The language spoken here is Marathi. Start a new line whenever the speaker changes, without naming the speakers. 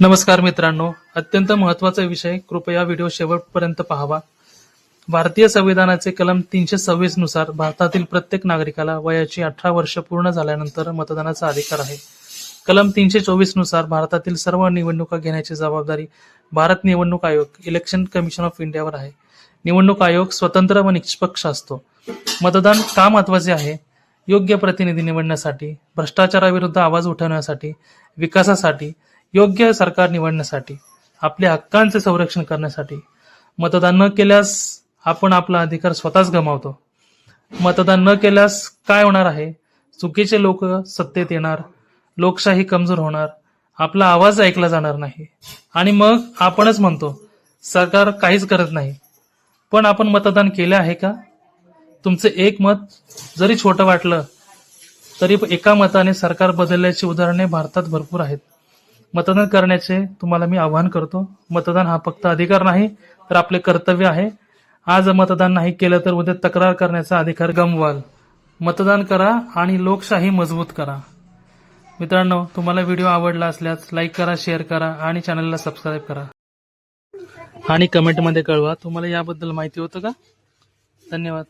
नमस्कार मित्रांनो, अत्यंत महत्त्वाचा विषय, कृपया व्हिडिओ शेवटपर्यंत पाहावा। भारतीय संविधानाचे कलम 326 नुसार भारतातील प्रत्येक नागरिकाला वयाची 18 वर्ष पूर्ण झाल्यानंतर मतदानाचा अधिकार आहे। कलम 324 नुसार भारतातील सर्व निवडणुका घेण्याची जबाबदारी भारत निवडणूक आयोग इलेक्शन कमिशन ऑफ इंडियावर आहे। निवडणूक आयोग स्वतंत्र व निष्पक्ष असतो। मतदान का महत्त्वाचे आहे? योग्य प्रतिनिधी निवडण्यासाठी, भ्रष्टाचाराविरुद्ध आवाज उठवण्यासाठी, विकासासाठी, योग्य सरकार निवडण्यासाठी, आपल्या हक्कांचे संरक्षण करण्यासाठी। मतदान न केल्यास आपण आपला अधिकार स्वतःच गमावतो। मतदान न केल्यास काय होणार आहे? चुकीचे लोक सत्तेत येणार, लोकशाही कमजोर होणार, आपला आवाज ऐकला जाणार नाही आणि मग आपणच म्हणतो सरकार काहीच करत नाही। पण आपण मतदान केले आहे का? तुमचे एक मत जरी छोटं वाटलं तरी एका मताने सरकार बदलल्याची उदाहरणे भारतात भरपूर आहेत। मतदान करण्याचे तुम्हाला मी आवाहन करतो। मतदान हा फक्त अधिकार नाही तर आपले कर्तव्य आहे। आज मतदान नाही केलं तर उद्या तक्रार करण्याचा अधिकार गमवाल। मतदान करा आणि लोकशाही मजबूत करा। मित्रांनो, तुम्हाला व्हिडिओ आवडला असल्यास लाईक करा, शेअर करा आणि चॅनलला सबस्क्राईब करा आणि कमेंटमध्ये कळवा तुम्हाला याबद्दल माहिती होतं का? धन्यवाद।